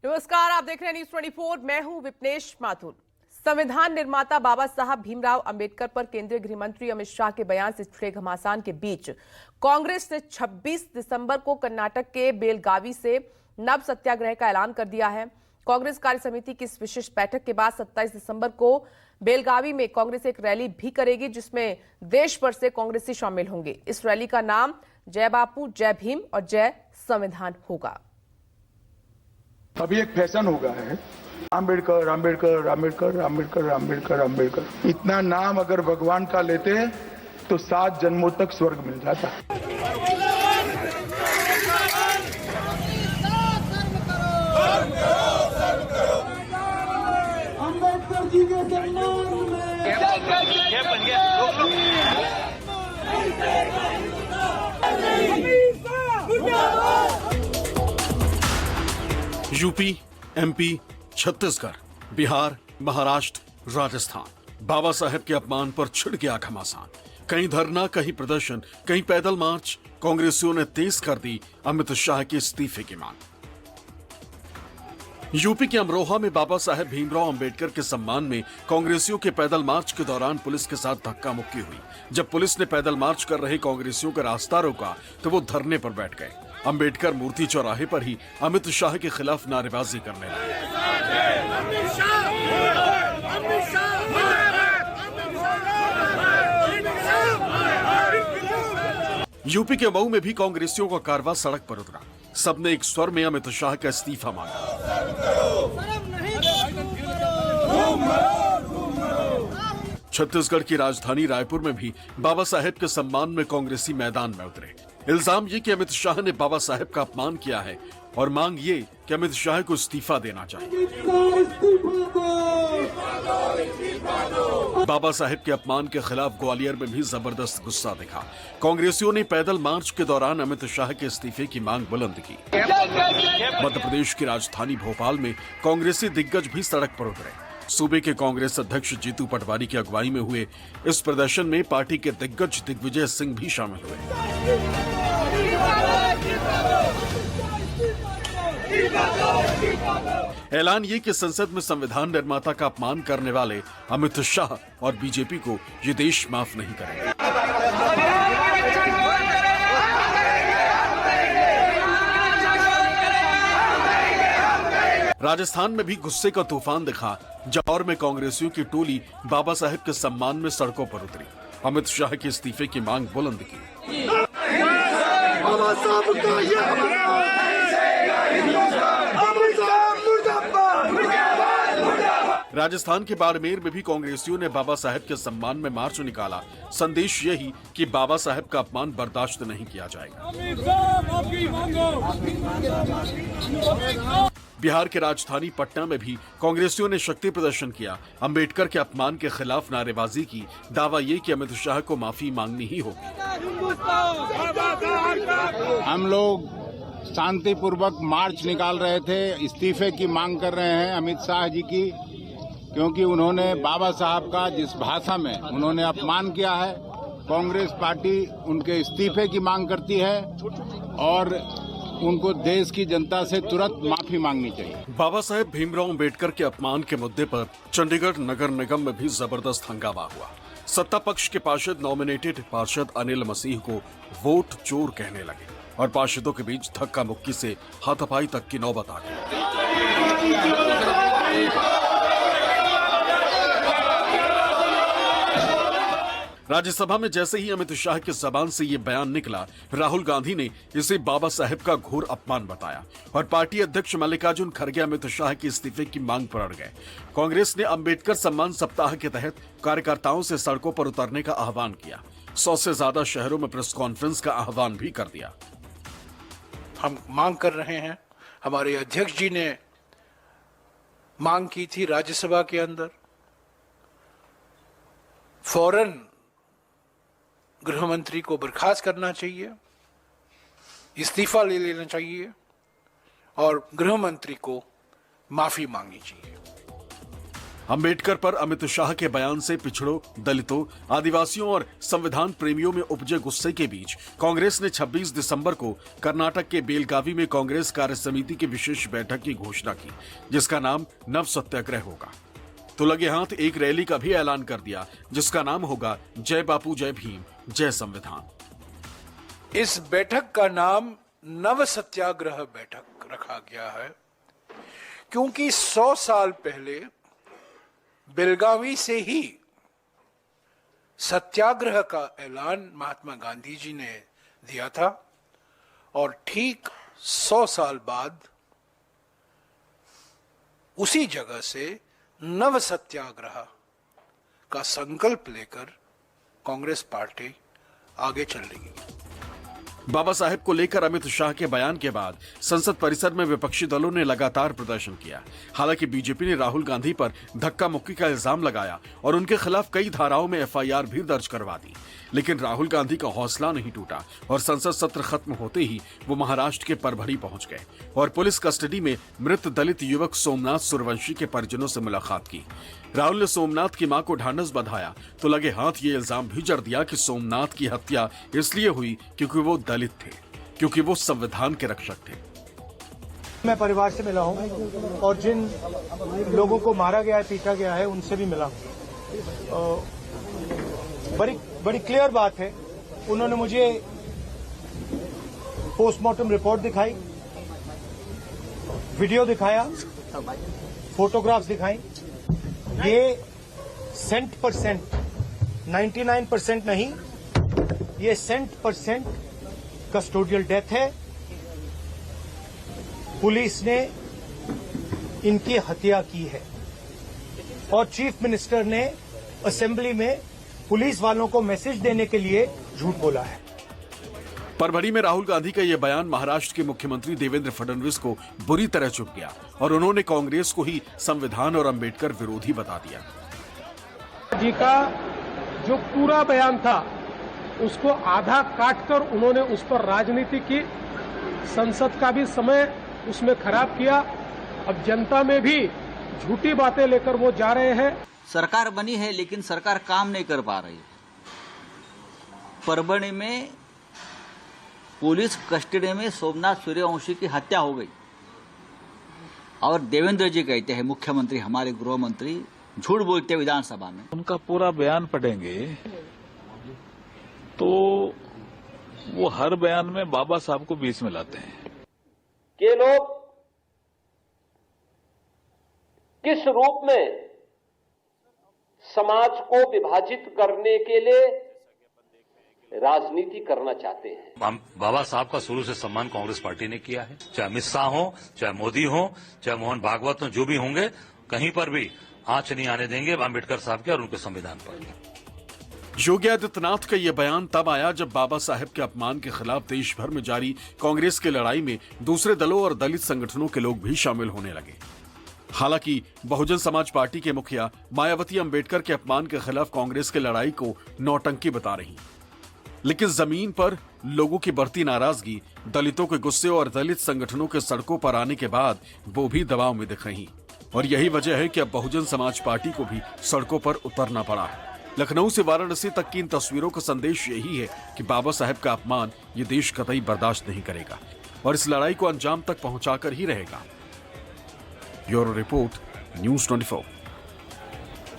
नमस्कार, आप देख रहे हैं न्यूज 24। मैं हूं विपनेश माथुर। संविधान निर्माता बाबा साहब भीमराव अंबेडकर पर केंद्रीय गृह मंत्री अमित शाह के बयान से छिड़े घमासान के बीच कांग्रेस ने 26 दिसंबर को कर्नाटक के बेलगावी से नव सत्याग्रह का ऐलान कर दिया है। कांग्रेस कार्य समिति की इस विशेष बैठक के बाद 27 दिसंबर को बेलगावी में कांग्रेस एक रैली भी करेगी, जिसमें देश भर से कांग्रेसी शामिल होंगे। इस रैली का नाम जय बापू, जय भीम और जय संविधान होगा। अभी एक फैशन हो गया है, आम्बेडकर आम्बेडकर आम्बेडकर आम्बेडकर आम्बेडकर आम्बेडकर। इतना नाम अगर भगवान का लेते हैं तो 7 जन्मों तक स्वर्ग मिल जाता है। अम्बेडकर जी के सम्मान यूपी, एमपी, छत्तीसगढ़, बिहार, महाराष्ट्र, राजस्थान। बाबा साहेब के अपमान पर छिड़ गया घमासान। कहीं धरना, कहीं प्रदर्शन, कहीं पैदल मार्च। कांग्रेसियों ने तेज कर दी अमित शाह के इस्तीफे की मांग। यूपी के अमरोहा में बाबा साहेब भीमराव अंबेडकर के सम्मान में कांग्रेसियों के पैदल मार्च के दौरान पुलिस के साथ धक्का मुक्की हुई। जब पुलिस ने पैदल मार्च कर रहे कांग्रेसियों का रास्ता रोका तो वो धरने पर बैठ गए। अंबेडकर मूर्ति चौराहे पर ही अमित शाह के खिलाफ नारेबाजी करने लगे। यूपी के मऊ में भी कांग्रेसियों का कारवां सड़क पर उतरा। सबने एक स्वर में अमित शाह का इस्तीफा मांगा। छत्तीसगढ़ की राजधानी रायपुर में भी बाबा साहेब के सम्मान में कांग्रेसी मैदान में उतरे। इल्जाम ये कि अमित शाह ने बाबा साहेब का अपमान किया है और मांग ये कि अमित शाह को इस्तीफा देना चाहिए। बाबा साहेब के अपमान के खिलाफ ग्वालियर में भी जबरदस्त गुस्सा दिखा। कांग्रेसियों ने पैदल मार्च के दौरान अमित शाह के इस्तीफे की मांग बुलंद की। मध्य प्रदेश की राजधानी भोपाल में कांग्रेसी दिग्गज भी सड़क पर उतरे। सूबे के कांग्रेस अध्यक्ष जीतू पटवारी की अगुवाई में हुए इस प्रदर्शन में पार्टी के दिग्गज दिग्विजय सिंह भी शामिल हुए। ऐलान ये कि संसद में संविधान निर्माता का अपमान करने वाले अमित शाह और बीजेपी को ये देश माफ नहीं करेगा। राजस्थान में भी गुस्से का तूफान दिखा। जौहर में कांग्रेसियों की टोली बाबा साहेब के सम्मान में सड़कों पर उतरी। अमित शाह के इस्तीफे की मांग बुलंद की। राजस्थान के बाड़मेर में भी कांग्रेसियों ने बाबा साहेब के सम्मान में मार्च निकाला। संदेश यही कि बाबा साहेब का अपमान बर्दाश्त नहीं किया जाएगा। बिहार के राजधानी पटना में भी कांग्रेसियों ने शक्ति प्रदर्शन किया। अंबेडकर के अपमान के खिलाफ नारेबाजी की। दावा ये कि अमित शाह को माफी मांगनी ही होगी। हम लोग शांतिपूर्वक मार्च निकाल रहे थे, इस्तीफे की मांग कर रहे हैं अमित शाह जी की, क्योंकि उन्होंने बाबा साहब का जिस भाषा में उन्होंने अपमान किया है, कांग्रेस पार्टी उनके इस्तीफे की मांग करती है और उनको देश की जनता से तुरंत माफी मांगनी चाहिए। बाबा साहेब भीमराव अंबेडकर के अपमान के मुद्दे पर चंडीगढ़ नगर निगम में भी जबरदस्त हंगामा हुआ। सत्ता पक्ष के पार्षद नॉमिनेटेड पार्षद अनिल मसीह को वोट चोर कहने लगे और पार्षदों के बीच धक्का मुक्की से हाथापाई तक की नौबत आ गई। राज्यसभा में जैसे ही अमित शाह की जबान से ये बयान निकला, राहुल गांधी ने इसे बाबा साहेब का घोर अपमान बताया और पार्टी अध्यक्ष मल्लिकार्जुन खड़गे अमित शाह के इस्तीफे की मांग पर अड़ गए। कांग्रेस ने अंबेडकर सम्मान सप्ताह के तहत कार्यकर्ताओं से सड़कों पर उतरने का आह्वान किया। 100 से ज्यादा शहरों में प्रेस कॉन्फ्रेंस का आह्वान भी कर दिया। हम मांग कर रहे हैं, हमारे अध्यक्ष जी ने मांग की थी राज्यसभा के अंदर, फौरन गृह मंत्री को बर्खास्त करना चाहिए, इस्तीफा ले लेना चाहिए और गृह मंत्री को माफी मांगनी चाहिए। अंबेडकर पर अमित शाह के बयान से पिछड़ों, दलितों, आदिवासियों और संविधान प्रेमियों में उपजे गुस्से के बीच कांग्रेस ने 26 दिसंबर को कर्नाटक के बेलगावी में कांग्रेस कार्य समिति की विशेष बैठक की घोषणा की, जिसका नाम नव सत्याग्रह होगा। तो लगे हाथ एक रैली का भी ऐलान कर दिया, जिसका नाम होगा जय बापू, जय भीम, जय संविधान। इस बैठक का नाम नव सत्याग्रह बैठक रखा गया है क्योंकि 100 साल पहले बेलगावी से ही सत्याग्रह का ऐलान महात्मा गांधी जी ने दिया था और ठीक 100 साल बाद उसी जगह से नव सत्याग्रह का संकल्प लेकर कांग्रेस पार्टी आगे चल रही है। बाबा साहेब को लेकर अमित शाह के बयान के बाद संसद परिसर में विपक्षी दलों ने लगातार प्रदर्शन किया। हालांकि बीजेपी ने राहुल गांधी पर धक्का मुक्की का इल्जाम लगाया और उनके खिलाफ कई धाराओं में एफआईआर भी दर्ज करवा दी, लेकिन राहुल गांधी का हौसला नहीं टूटा और संसद सत्र खत्म होते ही वो महाराष्ट्र के परभणी पहुंच गए और पुलिस कस्टडी में मृत दलित युवक सोमनाथ सूर्यवंशी के परिजनों से मुलाकात की। राहुल ने सोमनाथ की मां को ढांढस बंधाया तो लगे हाथ ये इल्जाम भी जड़ दिया कि सोमनाथ की हत्या इसलिए हुई क्योंकि वो दलित थे, क्योंकि वो संविधान के रक्षक थे। मैं परिवार से मिला हूं और जिन लोगों को मारा गया है, पीटा गया है, उनसे भी मिला हूं। बड़ी क्लियर बात है, उन्होंने मुझे पोस्टमार्टम रिपोर्ट दिखाई, वीडियो दिखाया, फोटोग्राफ्स दिखाई। ये 100%, 99% नहीं, ये 100% कस्टोडियल डेथ है। पुलिस ने इनकी हत्या की है और चीफ मिनिस्टर ने असेंबली में पुलिस वालों को मैसेज देने के लिए झूठ बोला है। परभणी में राहुल गांधी का यह बयान महाराष्ट्र के मुख्यमंत्री देवेंद्र फडणवीस को बुरी तरह चुभ गया और उन्होंने कांग्रेस को ही संविधान और अंबेडकर विरोधी बता दिया। जी का जो पूरा बयान था उसको आधा काटकर उन्होंने उस पर राजनीति की, संसद का भी समय उसमें खराब किया। अब जनता में भी झूठी बातें लेकर वो जा रहे हैं। सरकार बनी है लेकिन सरकार काम नहीं कर पा रही। परभणी में पुलिस कस्टडी में सोमनाथ सूर्यवंशी की हत्या हो गई और देवेंद्र जी कहते हैं, मुख्यमंत्री हमारे गृह मंत्री झूठ बोलते विधानसभा में। उनका पूरा बयान पढ़ेंगे तो वो हर बयान में बाबा साहब को बीच में लाते हैं। ये लोग किस रूप में समाज को विभाजित करने के लिए राजनीति करना चाहते हैं। बाबा साहब का शुरू से सम्मान कांग्रेस पार्टी ने किया है, चाहे अमित शाह हो, चाहे मोदी हो, चाहे मोहन भागवत हो, जो भी होंगे, कहीं पर भी आंच नहीं आने देंगे अम्बेडकर साहब के और उनके संविधान पर। योगी आदित्यनाथ का यह बयान तब आया जब बाबा साहेब के अपमान के खिलाफ देश भर में जारी कांग्रेस की लड़ाई में दूसरे दलों और दलित संगठनों के लोग भी शामिल होने लगे। हालांकि बहुजन समाज पार्टी के मुखिया मायावती अंबेडकर के अपमान के खिलाफ कांग्रेस की लड़ाई को नौटंकी बता रही, लेकिन जमीन पर लोगों की बढ़ती नाराजगी, दलितों के गुस्से और दलित संगठनों के सड़कों पर आने के बाद वो भी दबाव में दिख रही। और यही वजह है कि अब बहुजन समाज पार्टी को भी सड़कों पर उतरना पड़ा है। लखनऊ से वाराणसी तक की इन तस्वीरों का संदेश यही है कि बाबा साहेब का अपमान ये देश कतई बर्दाश्त नहीं करेगा और इस लड़ाई को अंजाम तक पहुंचाकर ही रहेगा। Bureau report, news 24।